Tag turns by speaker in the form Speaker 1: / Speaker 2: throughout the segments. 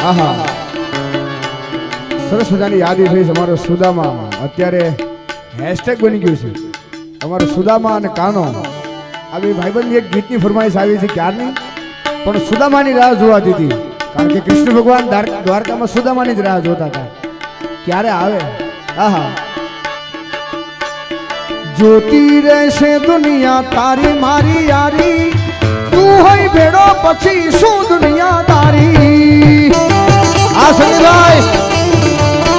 Speaker 1: આહા સરસ મજાની યાદી થઈ અમારો સુદામા અત્યારે હેશટેગ બની ગયું છે અમારો સુદામા અને કાનો આ બે ભાઈબંધની એક ગીતની ફરમાઈશ આવી છે ક્યારની પણ સુદામાની રાહ જોવાતી હતી કારણ કે કૃષ્ણ ભગવાન દ્વારકામાં સુદામાની જ રાહ જોતા હતા ક્યારે આવે આહા જોતી રહેશે દુનિયા તારી મારી યારી તું હોય ભેડો પછી શું દુનિયા તારી આ સંજયભાઈ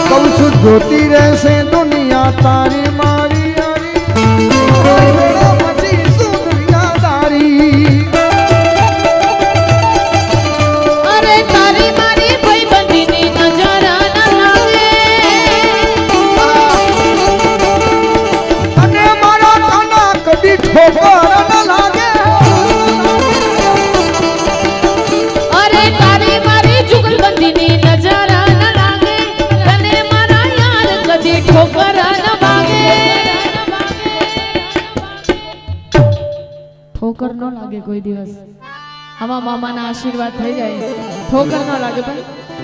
Speaker 1: કહું છું જોતી રહેશે દુનિયા તારી મારી યારી તું હોય ભેડો પછી શું દુનિયા તારી
Speaker 2: અરે તારી મારી ભાઈબંધીની નજર ના લાગે
Speaker 1: અને મારા કાના કદી ઠોકર ન લાગે
Speaker 2: ઠોકર ન લાગે કોઈ દિવસ આમાં મામાના આશીર્વાદ થઈ જાય ઠોકર ન લાગે પણ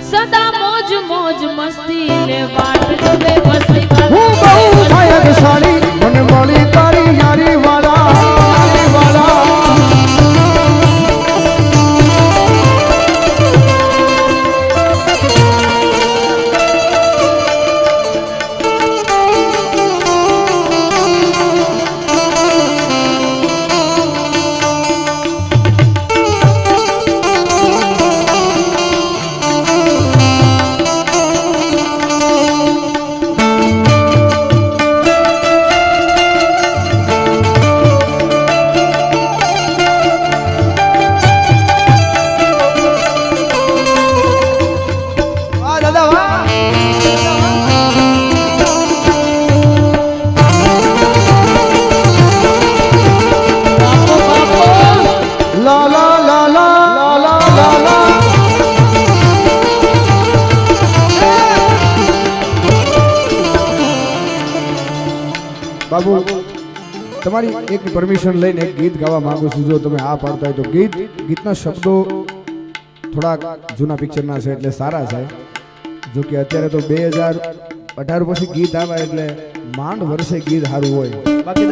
Speaker 2: સદા મોજ મોજ મસ્તી લે વાટ જોવે મસ્તી
Speaker 1: હું બહુ ભાગ્યશાળી મને મળી તારી યારી વાલા બાબુ તમારી એક પરમિશન લઈને એક ગીત ગાવા માંગુ છું જો તમે આ પાડતા હોય તો ગીતના શબ્દો થોડાક જૂના પિક્ચરના છે એટલે સારા છે જો કે અત્યારે તો 2018 પછી ગીત આવે એટલે માંડ વર્ષે ગીત સારું હોય બાકી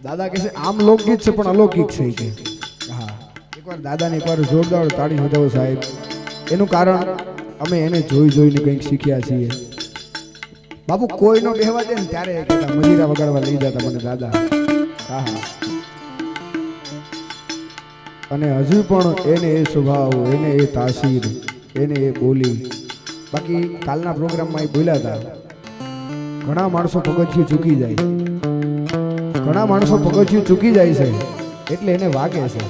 Speaker 1: દાદા કહે છે આમ લોકગીત છે પણ અલૌકિક છે કે હા એકવાર દાદાને એકવાર જોરદાર તાળી વધાવો સાહેબ એનું કારણ અમે એને જોઈને કંઈક શીખ્યા છીએ બાપુ કોઈનો બેહવા દે ને ત્યારે કહેતા મજીરા વગાડવા લઈ જતા મને દાદા હા હા અને હજુ પણ એને એ સ્વભાવ એને એ તાસીર એને એ બોલી બાકી કાલના પ્રોગ્રામમાં એ બોલ્યા હતા ઘણા માણસો પગથિયું ચૂકી જાય છે એટલે એને વાગે છે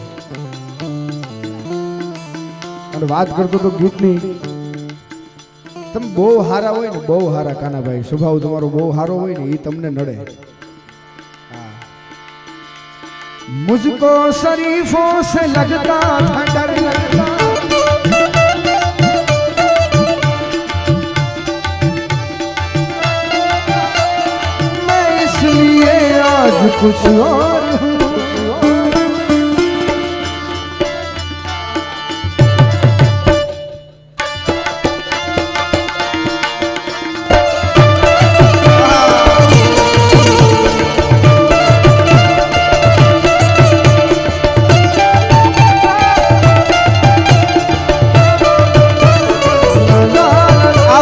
Speaker 1: અને વાત કરતો તો ગીતની તમે બહુ હારા હોય ને બહુ હારા કાનાભાઈ સ્વભાવ તમારો બહુ સારો હોય ને એ તમને નડે મુझको शरीफों से लगता था डर लगता मैं इसलिए आज कुछ और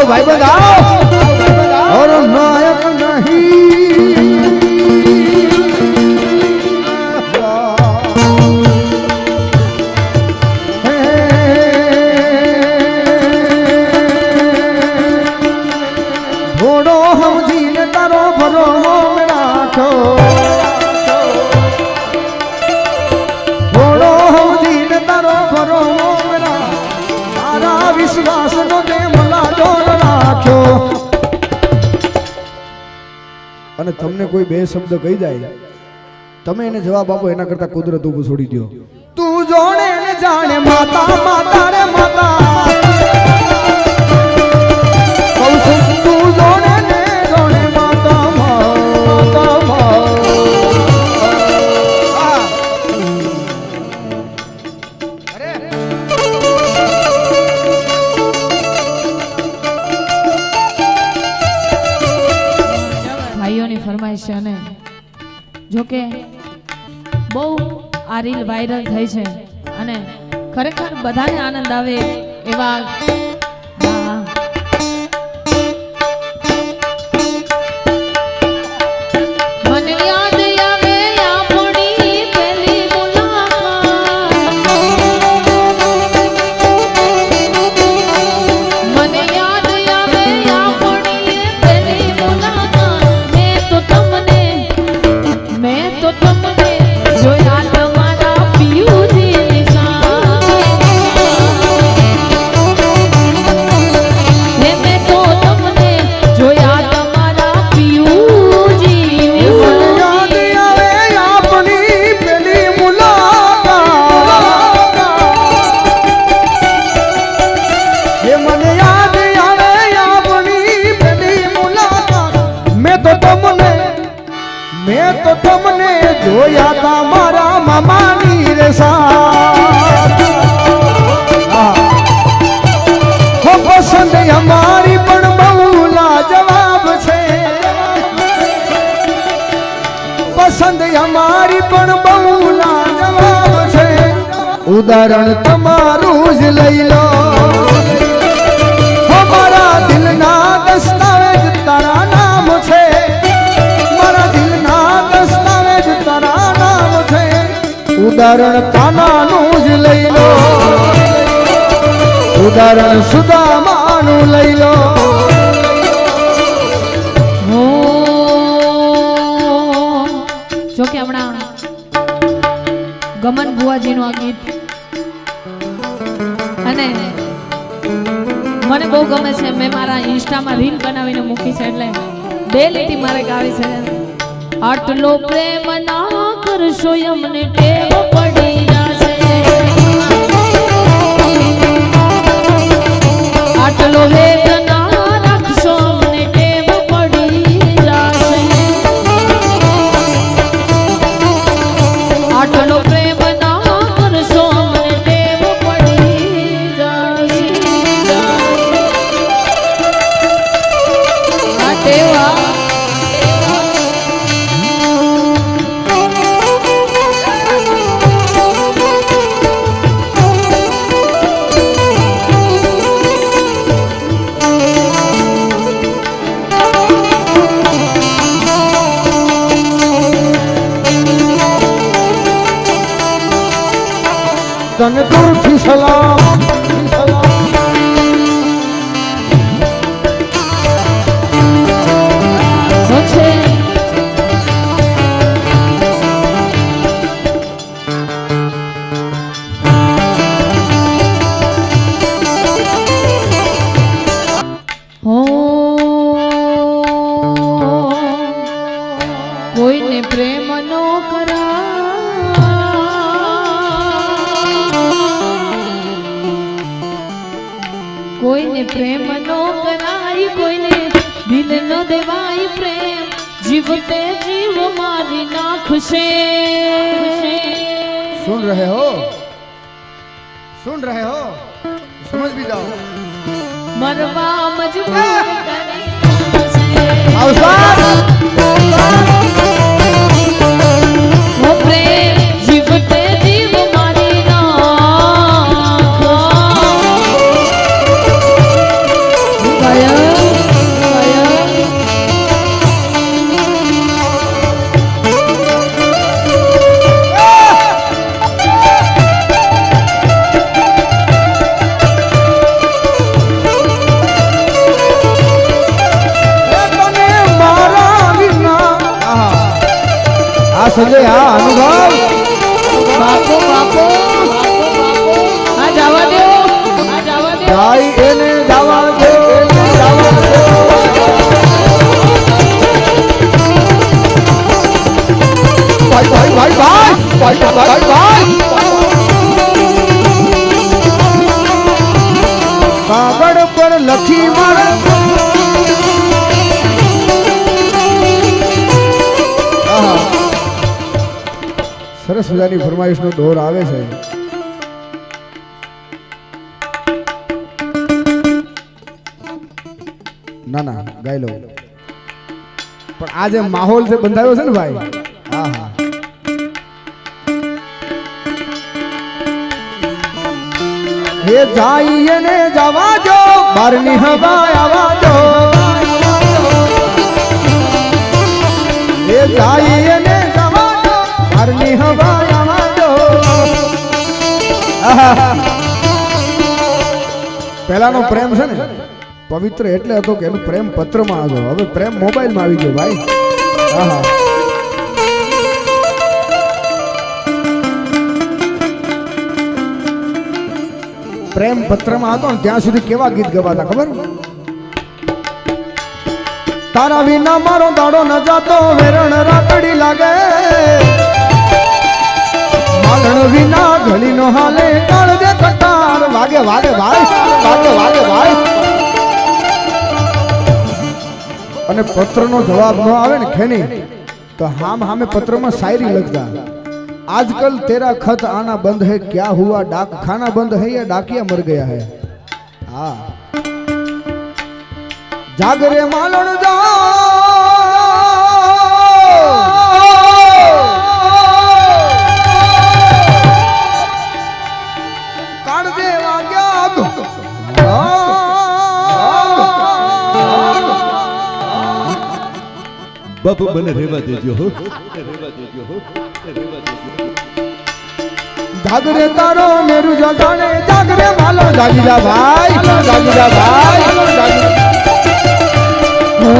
Speaker 1: भाई बताओ और नायक नहीं थोड़ो हम जीने तारो भरो में राखो थोड़ो हम जीने तारो भरो में तारा विश्वास नो दे અને તમને કોઈ બે શબ્દ કહી જાય તમે એને જવાબ આપો એના કરતા કુદરત ઊભું છોડી દો તું જોણે ને જાણે માતા માતા રે માતા કહું છું તું જોણે ને જાણે માતા માતા
Speaker 2: ફરમાઈશ છે અને જોકે બહુ આ રીલ વાયરલ થઈ છે અને ખરેખર બધાને આનંદ આવે એવા
Speaker 1: જોયા તા મારા મામાની રે સાથ હો પસંદ અમારી પણ બહુ લાજવાબ છે પસંદ અમારી પણ બહુ લાજવાબ છે ઉદાહરણ તમારું જ લઈ લો હો મારા દિલના દસ્તાવેજ તારા નામ છે મારા દિલના દસ્તાવેજ તારા નામ છે ઉદાહરણ કાનાનું જ લઈ લો ઉદાહરણ સુદામાનું લઈ લો
Speaker 2: જો કે હમણાં ગમન ભુવાજીનું આ ગીત અને મને બહુ ગમે છે મેં મારા ઇન્સ્ટામાં રીલ બનાવીને મૂકી છે એટલે 2 લીટી મારે ગાવી છે આટલો પ્રેમ ના કરશો અમને ટેવ પડી જશે આટલો હેત ના રાખશો અમને ટેવ પડી જશે આટલો પ્રેમ ના કરશો અમને ટેવ પડી જશે આ ટેવા
Speaker 1: તને દૂરથી સલામ
Speaker 2: છે હો કોઈને પ્રેમ નો કરા કોઈને પ્રેમ નો કરાય કોઈને દિલ નો દેવાય પ્રેમ જીવતે જીવ મારી નાખશે
Speaker 1: सुन रहे हो समझ भी जाओ
Speaker 2: મરવા મજબૂર કરી
Speaker 1: अवसर
Speaker 2: ઓ પ્રેમ જીવતે જીવ મારી
Speaker 1: संजय हाँ अनुभव
Speaker 2: बापू बापू हाँ जावा दो
Speaker 1: भाई एने जावा दो भाई भाई भाई भाई भाई भाई भाई कागड़ पर लखी मार સરસ મજાની ફરમાઈશનો દોર આવે છે ના ના ગાઈ લો પણ આ જે માહોલ જે બંધાયો છે ને ભાઈ, હા હા, હે જાય ને જવા દો, બારની હવા આવવા દો, હે જાય ને જવા દો, બારની હવા આવવા દો. પહેલાનો પ્રેમ છે ને પવિત્ર એટલે હતો કે એનું પ્રેમ પત્રમાં હતો. હવે પ્રેમ મોબાઈલમાં આવી ગયો ભાઈ. હા પ્રેમ પત્રમાં હતો ને ત્યાં સુધી કેવા ગીત ગવાતા ખબર? તારા વિના મારો દાડો ન જાતો, વેરણ રાતડી લાગે, માલણ વિના ઘડી નો હાલે, કાળ દે કટાર વાગે વાગે ભાઈ, વાગે વાગે ભાઈ. અને પત્રનો જવાબ ન આવે ને ખેની તો હામ હામે પત્રમાં શાયરી લખતા. आजकल तेरा खत आना बंद है, क्या हुआ डाक खाना बंद है या डाकिया मर गया है. हाँ जागरे मालण जा, काट दे वाग्या
Speaker 3: बाप बने रेवा देजो हो, रेवा देजो हो, रेवा देजो.
Speaker 1: जागरे तारो मेरू जगाने, जागरे मालो जागी जा भाई, जागी जा भाई.
Speaker 2: ओ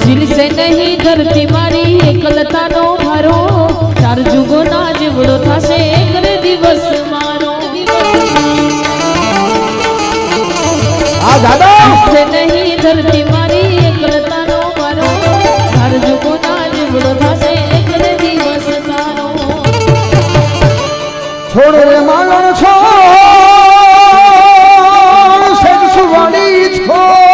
Speaker 2: दिल से नहीं धरती मारी एकलता नो भारो, चार जुगो ना जीवड़ो थासे एक दिवस मारो.
Speaker 1: आ दादा
Speaker 2: से नहीं धरती मारी एकलता नो भारो, चार जुगो ना जीवड़ो थासे एक दिवस मारो.
Speaker 1: छोड़ रे मालण छोड़, सेज सुवाणी छोड़.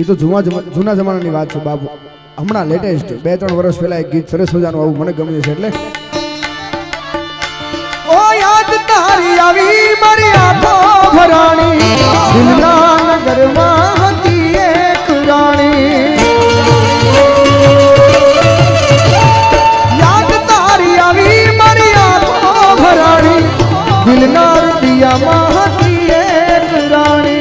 Speaker 1: એ તો જૂના જમાનાની વાત છે બાબુ. હમણાં લેટેસ્ટ 2-3 વર્ષ પહેલા એક ગીત સરસ મજાનું આવું મને ગમ્યું છે. એટલે ઓ યાદ તારી આવી મારી આંખો ભરાણી, દિલના નગરમાં હતી એક રાણી. યાદ તારી આવી મારી આંખો ભરાણી, દિલના દિયામાં હતી એક રાણી.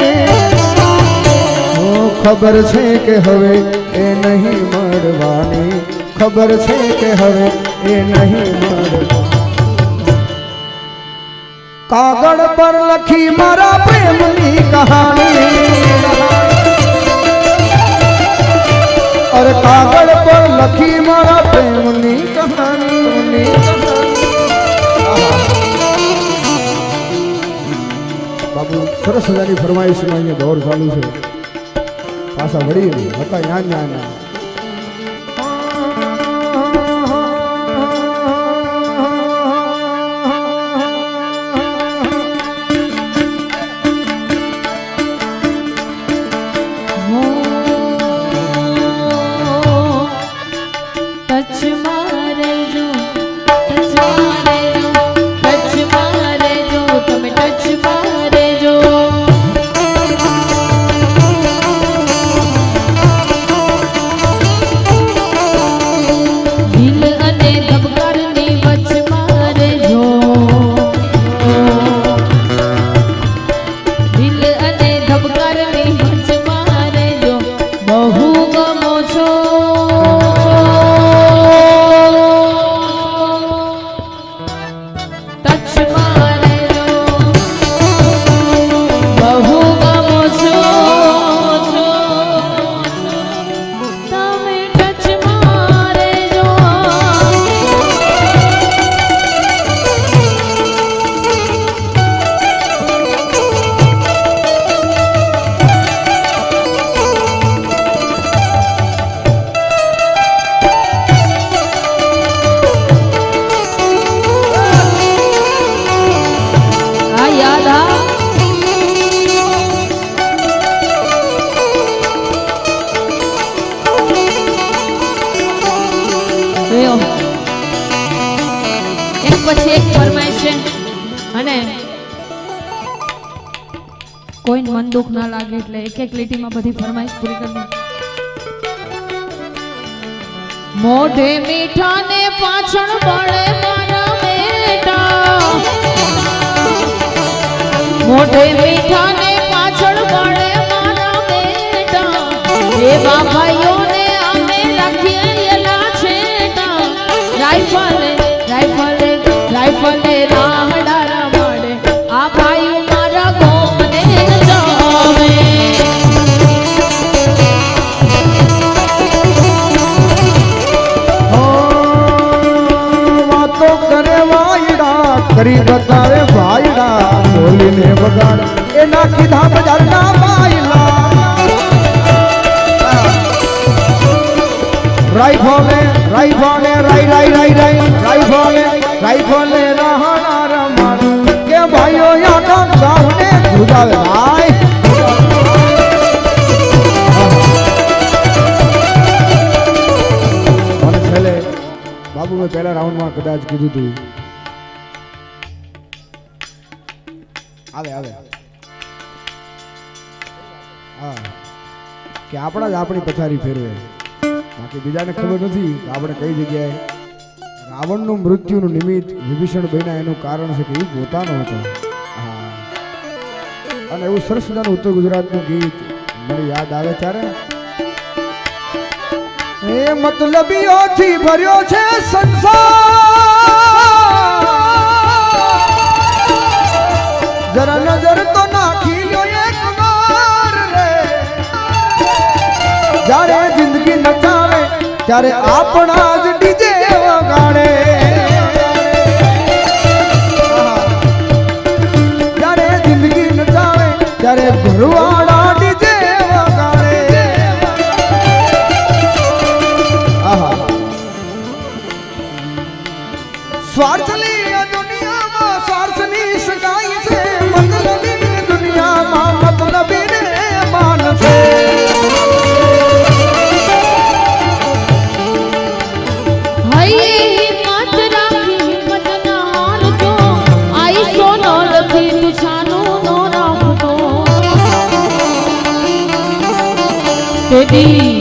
Speaker 1: ખબર છે કે હવે એ નહીં મળવાની, ખબર છે કે હવે એ નહીં મળવાની. કાગળ પર લખી મારા પ્રેમની કહાની, અરે કાગળ પર લખી મારા પ્રેમની કહાની. બાબુ સરસ મજાની ફરમાઈશમાં અહીંયા દોર ચાલુ છે. પાછા વળી હતા યા
Speaker 2: એક પછી એક ફરમાઈશ છે. અને કોઈને મન દુખ ના લાગે એટલે એક એક લીટીમાં બધી ફરમાઈશ પૂરી કરી દઉં. મોઢે મીઠા ને પાછળ બળે મારા બેટા, મોઢે મીઠા ને પાછળ બળે મારા બેટા, એવા ભાઈઓને અમે રાખીએ એલા છેટા. રાઈફલે રાઈફલે રાઈફલે રાહડા રમાડે, આ ભાઈઓ મારા ગોમને જાવે.
Speaker 1: વાતો કરે વાયડા, કરી બતાવે ભાઈડા, બોલીને બગાડ એના કીધા બજારના બાયલા. રાઈફલે રાઈફલે રાઈ રાઈ રાઈ રાઈ રાઈફલે રાઈફલે રહણા રમાડ કે ભાઈઓ યાદો ગામને ધુજાવે ભાઈ. અને છેલ્લે બાબુ મેં પહેલા રાઉન્ડમાં કદાચ કીધું હતું આવે આવે હા કે આપણા જ આપણી પથારી ફેરવે, બાકી બીજાને ખબર નથી કે આપણે કઈ જગ્યાએ. રાવણનું મૃત્યુનું નિમિત્ત વિભીષણ બન્યા એનું કારણ છે કે એ પોતાનો હતો. હા, અને એવું સરસ મજાનું ઉત્તર ગુજરાતનું ગીત મને યાદ આવે ત્યારે એ મતલબીઓથી ભર્યો છે સંસાર, જરા નજર તો નાખી લ્યો એક વાર રે. જ્યારે જિંદગી નચાવે ત્યારે આપણા જ ડીજે વગાડે, જ્યારે જિંદગી નચાવે ત્યારે ઘરવાળા ડીજે વગાડે. આહા, સ્વાર્થની દુનિયામાં સ્વાર્થની સગાઈ છે, મતલબી દુનિયામાં મતલબીને માન છે.
Speaker 2: તેદી